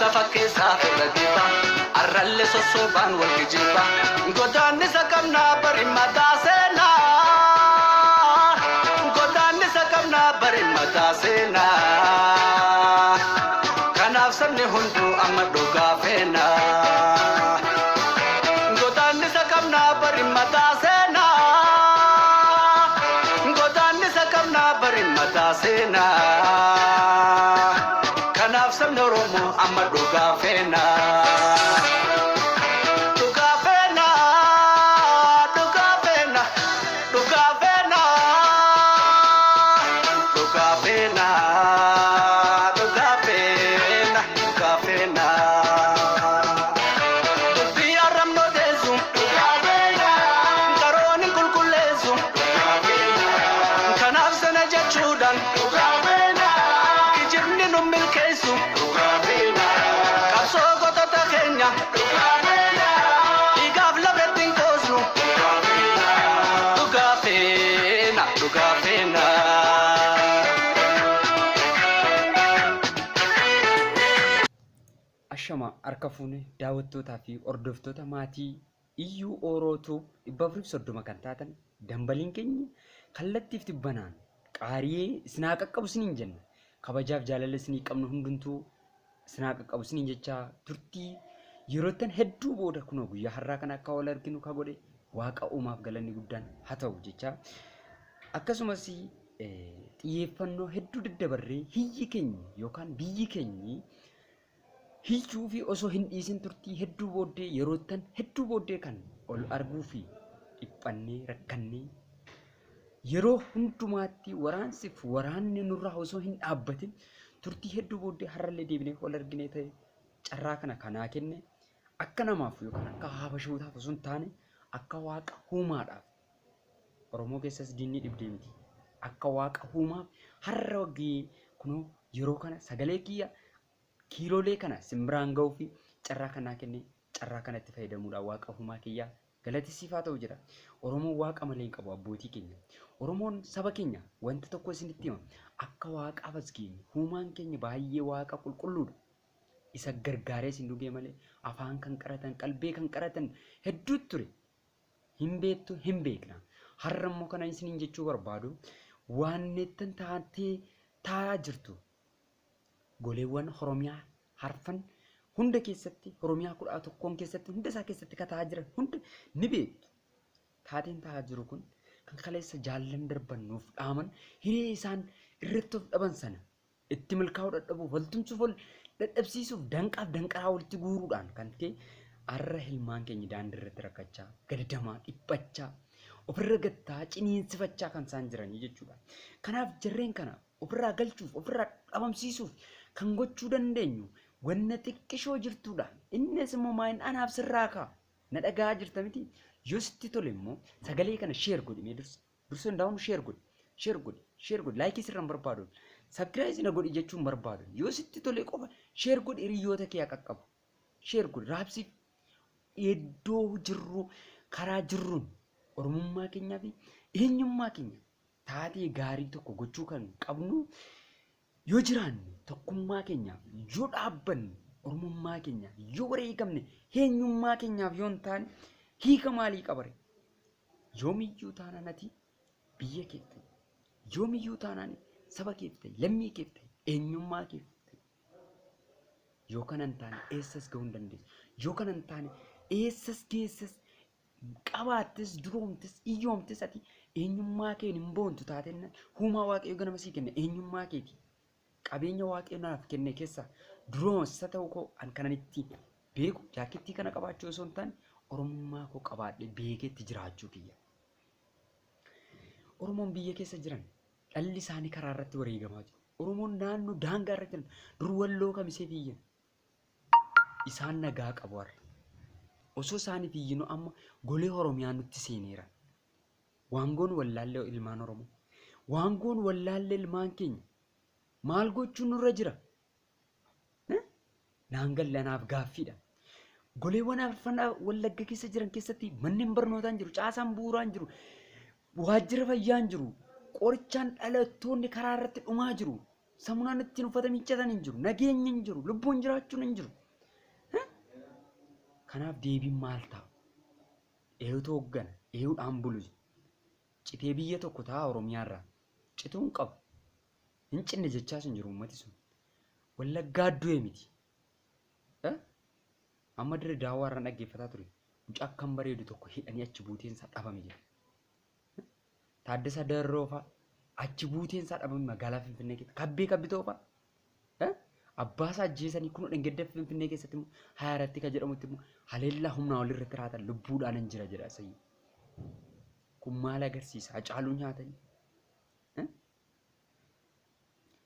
fakkeessaa firra dhiibbaa arrallee sossobaan wal kijibaa godaannisa qabnaa bari mataa seenaa godaannisa qabnaa bari mataa seenaa kanaaf sabni hunduu amma dhugaa feenaa godaannisa qabnaa bari mataa seenaa godaannisa qabnaa bari mataa seenaa kanaaf sabni Oromoo amma dhugaa feenaa dhugaa feenaa dhugaa feenaa dhugaa feenaa dhugaa feenaa dhugaa feenaa dhugaa feenaa dubbii arrabnoo teessu dhugaa feenaa qaroonni qulqulleessu dhugaa feenaa kanaaf sana jechuudhaan dhugaa feenaa kijibni nu milkeessu dhugaa feenaa qabsoo gootota keenya dhugaa feenaa dhiigaaf lafetti hin qoosnu dhugaa feenaa dhugaa feenaa dhugaa feenaa. Ashama harka fuune daawwattootaa fi hordoftoota maatii iyyuu Orootuu 430 kan taatan dambaliin keenya kallattiif tibbanaan qaariyee isinaa qaqqabu isiniin jenna. Kabajaaf jaalala isinii qabnu hundumtuu isinaa qaqqabu isiniin jechaa turtii yeroottan hedduu booda kunoo guyyaa har'aa kana akka wal arginu ka godhe waaqa uumaaf galanni guddaan haa ta'u jechaa. Akkasumas xiyyeeffannoo hedduu daddabarree hiyyi keenya yookaan biyyi keenyi hiyyuu fi osoo hin dhiisin turtii hedduu booddee yeroottan hedduu booddee kan ol arguu fi dhiphannee rakkannee yeroo hundumaatti waraanni nurraa osoo hin dhaabbatin turtii hedduu booddee har'allee deebinee ol arginee ta'e carraa kana kanaa kenne akka namaaf yookaan akka habashootaaf osoo hin taane akka waaqa uumaadhaaf Oromoo keessas diinni dhibdee miti akka waaqa uumaaf har'a wagii kunoo yeroo kana sagalee kiyya kiiloolee kana simbiraan ga'uu fi carraa kanaa kenne carraa kanatti fayyadamuudhaan waaqa uumaa kiyyaa galatisiifaa ta'u jira. Oromoon waaqa malee hin qabu abbootii keenya. Oromoon saba keenya wanta tokko isinitti hima akka waaqaaf as geenye uumaan keenya baay'ee waaqa qulqulluudha. Isa gargaaree isin dhugee malee afaan kan qaratan qalbii kan qaratan hedduutu ture. Hin beektu hin beekna. Har'a immoo kana isiniin jechuu barbaadu waan nettan taatee taa'aa jirtu. Goleewwan Oromiyaa harfan hunda keessatti Oromiyaa 11 keessatti hunda isaa keessatti kataa jiran hunda ni beektu. Taateen taa'aa jiru kun kan kaleessa jaallan darbannuuf dhaaman hiree isaan irratti of dhaban sana itti milkaa'uu dadhabuuf waltumsuuf wal dadhabsiisuuf danqaaf danqaraa walitti guuruudhaan kan ta'e har'a ilmaan keenya daandii irratti rakkachaa gaddamaa dhiphachaa ofirra gattaa ciniinsifachaa kan isaan jiranii jechuudha. Kanaaf jarreen kana ofirraa galchuuf ofirraa dhabamsiisuuf kan gochuu dandeenyu wanna xiqqishoo jirtuudha. Innis immoo maayin anaaf sirraa kaa na dhagaa jirta miti. Yoo sitti tole immoo sagalee kana sheer godhi mee dursa hundaa'uun sheer godhi laayikii sirraan barbaadu sabskiraayib na godhi jechuun barbaadu. Yoo sitti tole qofa sheer godhi hiriyoota kee qaqqabu sheer godhi raabsiif iddoo jirru karaa jirruun Oromummaa keenyaa fi eenyummaa keenya taatee gaarii tokko gochuu kan qabnu yoo jiraanne tokkummaa keenyaaf yoo dhaabbanne Oromummaa keenyaaf yoo wareegamne eenyummaa keenyaaf yoo hin taane hiika maalii qabare yoomiyyuu taanaan ati biyya keef ta'e yoomiyyuu taanaan saba keef ta'e lammii keef ta'e eenyummaa keef ta'e yoo kana hin taane eessas gahuu hin dandeessu yoo kana hin taane eessas geessas qabaattes duroomtes iyyoomtes ati eenyummaa kee hin boontu taatenna uumaa waaqayyo ganama sii kenne eenyummaa keeti qabeenya waaqayyo naaf kenne keessa duroomsa ta'uu koo an kananitti beeku jaakettii kana qabaachuu osoo hin taane Oromummaa koo qabaadhe beeketti jiraachuu kiyya. Oromoon biyya keessa jiran dhalli isaanii karaa irratti wareegamaa jiru. Oromoon naannoo daangaa irratti jiran dur walloo kamisee biyyan isaan nagaa qabu har'a. Osoo isaaniif iyyinu amma golee Oromiyaa nutti seeneera. Waangoon wallaallee ilmaan Oromoo. Waangoon wallaallee ilmaan keenya. Maal gochuun nurra jira? Naangallanaaf gaaffiidha. Goleewwan afaan Wallagga keessa jiran keessatti manneen barnootaan jiru, caasaan bu'uuraan jiru, waajjira fayyaan jiru, qorichaan dhalattoonni karaa irratti dhumaa jiru. samunaan ittiin uffata miiccatan hin jiru, nageenyi hin jiru, lubbuun jiraachuun hin jiru. Kanaaf deebiin maal ta'a? Eeyutu hooggana, eeyuudhaan bulu. Citee biyya tokko ta'a Oromiyaarraa. Cituu hin qabu. Hin cinne jechaas hin jiru uummati sun. Wallaggaa du'e miti. Amma dirree daawwaarraan dhaggeeffataa ture. Mucaa akkam bareedu tokko hidhanii achi buuteensaa dhabame jira. Taaddasaa Darroo fa'a achi buuteensaa dhabame magaalaa Finfinnee keessatti. Kabbitoo fa'a. Abbaasaa ajjeesanii kun dhangedda Finfinnee keessatti immoo Hayaaratti kan jedhamutti immoo haleellaa humnaa olirratti raatan lubbuudhaan hin jira jedha sayyi. Kun maal agarsiisa? Hacaaluu nyaatanii.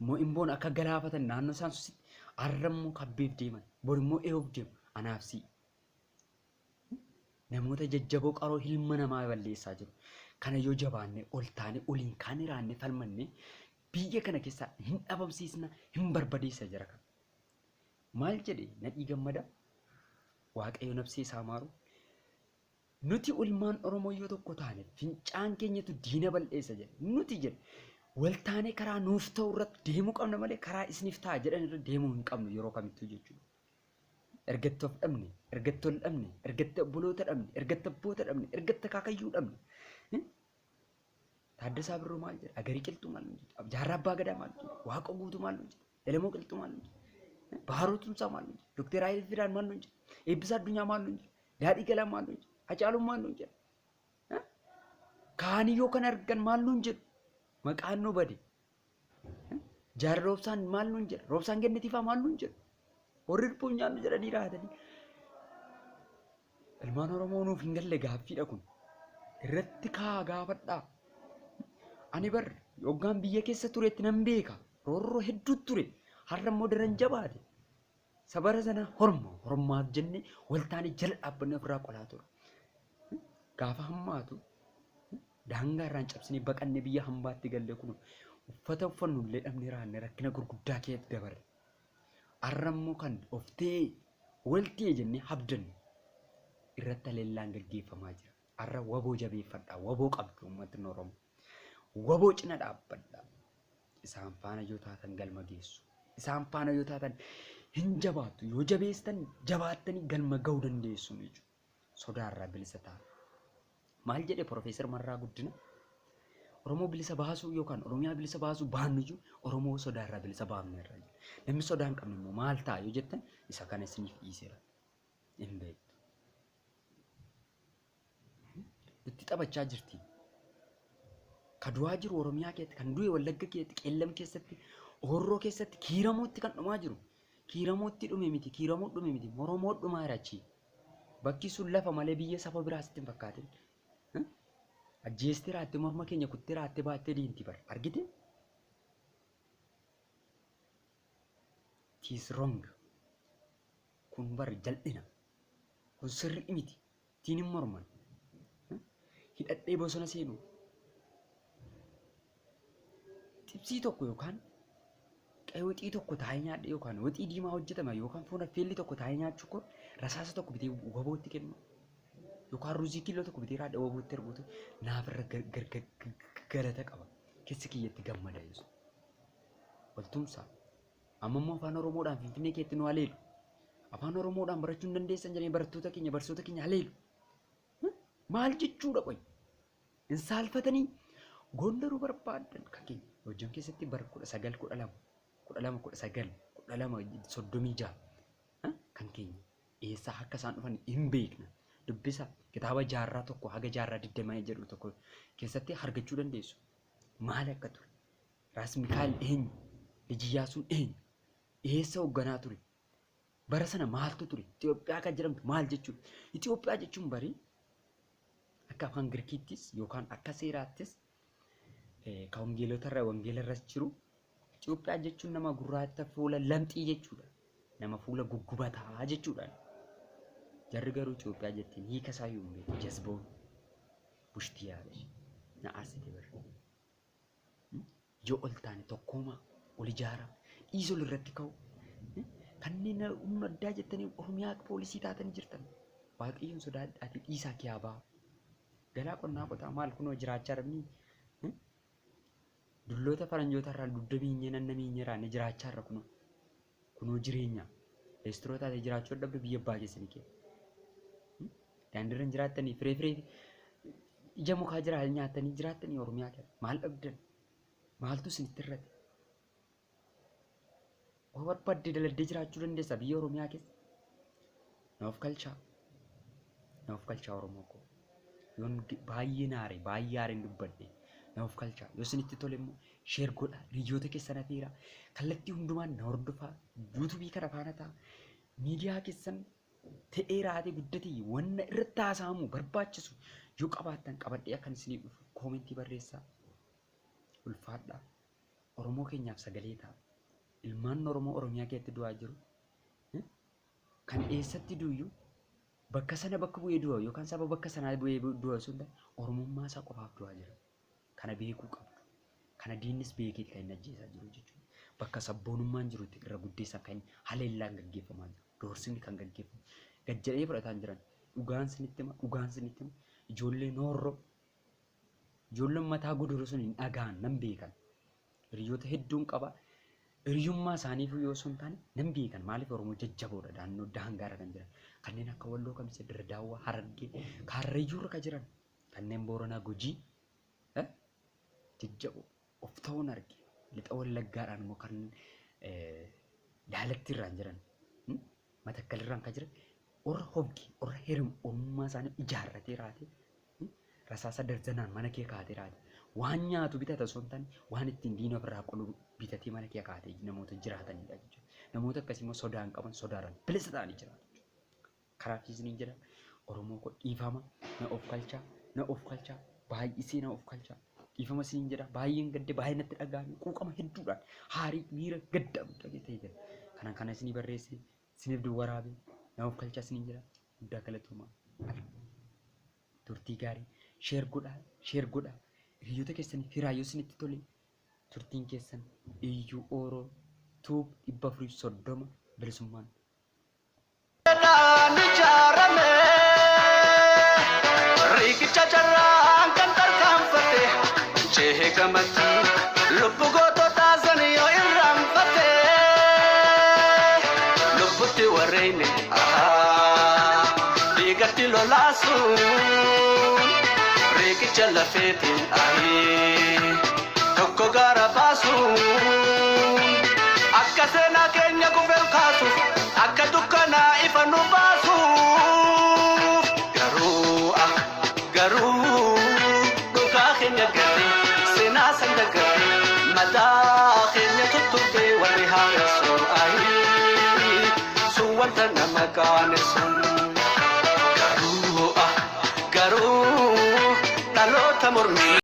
Immoo imboon akka galaafatan naannoo isaan susitti arrammoo kabbeef deeman. Bor immoo ee'uuf deemu. Anaafsi. Namoota jajjaboo qaroo ilma namaa balleessaa jiru. Kana yoo jabaanne ol taane oliin kaan iraanne falmanne biyya kana keessaa hin dhabamsiisna hin barbadeessa jira kan. Maal jedhe Nadhii Gammadaa Waaqayyo nabsee isaa maaru. Nuti ilmaan Oromoo yoo tokko taane fincaan keenyatu diina balleessa jedhe. Nuti jedhe wal taane karaa nuuf ta'u irratti deemuu qabna malee karaa isiniif ta'a jedhan irra deemuu hin qabnu yeroo kamittuu jechuudha. Ergatti of dhabne, ergatti ol dhabne, ergatti obboloota dhabne, ergatti abboota dhabne, ergatti akaakayyuu dhabne. Taaddasaa Birruu maal jedha? Agarii Qilxuu maal jedha? Jaarraa Abbaa Gadaa maal jedha? Waaqa Guutuu maal jedha? Elemoo Qilxuu maal jedha? Baharoo Tumsaa maal jedha? Dookter Hayilee Fidaan maal jedha? Eebbisaa Addunyaa maal jedha? Daadhii Galaan maal jedha? Hacaaluun maal jedha? Kaanii yoo kan argan maal jedhu? Maqaan nu bade. Jaarraa Roobsaan maal jedha? Roobsaan Gannatiifaa maal jedha? Warri dhiphuun nyaannu jedhanii raatanii. Ilmaan Oromoo nuuf hin galle gaaffiidha kun. Irratti kaa gaafadhaa. Ani bar yoggaan biyya keessa turetti nan beeka. Roorroo hedduu ture. Har'a immoo daran jabaate. Sabara sana hormaaf jennee waltaanii jala dhaabbanne ofirraa qolaa ture. Gaafa hammaatu daangaa irraan cabsinee baqannee biyya hambaatti galle kun uffata uffannu illee dhabnee raanne rakkina gurguddaa keessatti dabarre. Har'a immoo kan oftee waltee jennee habdanne irratti haleellaan gaggeeffamaa jira. Har'a waboo jabeeffadhaa. Waboo qabdu uummatni Oromoo. Waboo cina dhaabbadhaa. Isaan faana yoo taatan galma geessu. Isaan faana yoo taatan hin jabaattu. Yoo jabeessan jabaattanii galma gahuu dandeessu jechuudha. Sodaarraa bilisa ta'a. Maal jedhe Profeesar Marraa Guddina? Oromoo bilisa baasuu yookaan Oromiyaa bilisa baasuu baannuyyuu Oromoo sodaarraa bilisa baafne irra jira. Namni sodaa hin qabne immoo maal ta'a yoo jettan isa kana isiniif dhiiseera. Hin beektu. Itti taphachaa jirti. Ka du'aa jiru Oromiyaa keessatti, kan du'e Wallagga keessatti, Qeellam keessatti, Horroo keessatti, Kiiramootti kan dhumaa jiru. Kiiramootti dhume miti, Kiiramoo dhume miti, Oromoo dhumaa jira achi. Bakki sun lafa malee biyya saba biraas itti hin fakkaatin. Ajjeestee raattee morma keenya kuttee raattee baattee diinti bar argite? Tis wrong. Kun bar jal'ina. Kun sirrii miti. Tiin hin morman. Hidhadhee bosona seenu. Xibsii tokko yookaan qe'ee waxii tokko taa'ee nyaadhe yookaan waxii diimaa hojjetama yookaan foon affeelli tokko taa'ee nyaachuu kun rasaasa tokko bitee wabootti kennu. Yookaan ruuzii kiiloo tokko bitee raadha wabootti erguutu naaf irra galata qaba. Keessi kiyyatti gammada yesu. Waltumsaa. Amma immoo afaan Oromoodhaan Finfinnee keetti nu haleelu. Afaan Oromoodhaan barachuu hin dandeessan jedhanii barattoota keenya barsiisota keenya haleelu. Maal jechuudha qoy? Hin saalfatanii Gondaruu barbaadan kan keenya hojii keessatti bara 1912 12 kan keenya eessaa akka isaan dhufan hin beekna. Dubbisa kitaaba jaarraa tokko haga jaarraa 20 jedhu tokko keessatti argachuu dandeessu. Maal akka ture? Raas Mikaa'el eenyu? Ijiyyaasuun eenyu? Eessa hoogganaa ture? Bara sana maaltu ture? Itoophiyaa kan jedhamtu maal jechuudha? Itoophiyaa jechuun bari akka afaan Girkiittis yookaan akka seeraattis ka wangeelota irra wangeela irras jiru Itoophiyaa jechuun nama gurraacha fuula lamxii jechuudha. Nama fuula guggubataa jechuudha. Jarri garuu Itoophiyaa jettiin hiika isaa yoo beeku jazboon bushtii yaadashi na arsite bara. Yoo ol taane tokkoomaa ol ijaaraa dhiisoo irratti ka'u kanneen humna addaa jettanii Oromiyaa poolisii taatanii jirtan waaqayyoon sodaadhaatii dhiisaa kiyaabaa galaa qonnaa qotaa maal kunoo jiraachaa rabni dulloota faranjoota irraa dugda miinyee nanna miinyeeraa ni jiraachaa irra kunoo jireenya reestoroota ta'e jiraachuu dhabde biyya abbaa keessanii kee daandiirra jiraattanii firee ija mukaa jiraa nyaatanii jiraattanii Oromiyaa keessa maal dhabdan maaltu isinitti irratti waa barbaadde daladdee jiraachuu dandeessa biyya Oromiyaa keessa naaf kalchaa Oromoo koo yoon baay'ee naare baay'ee aareen dubbadde naaf kalchaa yoo isinitti tole immoo sheer godha hiriyoota keessan afiira kallattii hundumaan na hordofaa yuutuubii kana faana ta'a miidiyaa keessan ta'ee raatee guddatee wanna irratti haasa'amu barbaachisu yoo qabaattan qabadhee akkan isinii dhufu koomentii barreessaa ulfaadhaa Oromoo keenyaaf sagalee ta'a ilmaan Oromoo Oromiyaa keessatti du'aa jiru kan eessatti du'u bakka sana bakka bu'ee du'a yookaan saba bakka sanaa bu'ee du'a sun Oromummaa isaa qofaaf du'aa jira kana beekuu qabdu kana diinnis beekee kan inni ajjeesaa jiru jechuudha bakka sabboonummaan jirutti irra guddeessan kan haleellaan gaggeeffamaa jiru doorsisni kan gaggeeffamu gajjadhee fudhataan jiran dhugaan sinitti hima ijoollee noorroo ijoolleen mataa godoro sun hin dhagaan nan beekan hiriyoota hedduun qaba hiriyummaa isaaniif yoo sun taane nan beekan maaliif Oromoo jajjaboodha naannoo daangaara kan jiran kanneen akka Walloo Kamisee Dirre Daawwaa Harargee Karrayyuurra kan jiran kanneen Booranaa Gujii jajjaboo of ta'uun arge lixa Wallaggaadhaan immoo kan Daalatti irraan jiran Matakkalirraan kan jiran orra hobgi orra heerum ormummaa isaanii ijaarratee raatee rasaasa darzanaan mana kee kaatee raatee waan nyaatu bitata osoo hin taane waan ittiin diina ofirraa qolu bitatee mana kee kaatee namoota jiraatanidha jechuudha. Namoota akkasii immoo sodaan qaban sodaadhaan bilisa ta'anii jiraatu jechuudha. Kanaaf isiniin jedha Oromoo koo dhiifama na of kalchaa baay'isee na of kalchaa dhiifama isiniin jedha baay'een gadde baay'ee natti dhaga'ame quuqama hedduudhaan haarii miira gadda ta'ee jira. Kana isinii barreessee isiniif duwwaraabee na of kalchaa isiniin jedha guddaa galatoomaa. Turtii gaarii sheer godhaa hiriyoota keessan hiraayyoo isinitti tole turtiin keessan iyyuu ooroo tuub 430 bilisummaan. Rikicha jarraan kan tarkaanfatte jehee gamatti lubbu gootota sanii yoo irraanfatte lubbutti warreeyne dhiigatti lolaasuun rikicha lafeetiin tokko gaara baasuun akka seenaa keenya gufeel kaasuuf akka dukkanaa ifa nu baasuuf garuu dhugaa keenya gadi seenaa sanda gadi mataa keenya tuttubee warri haaressuun sun wanta nama qaanessuun garuu dhaloota mormii.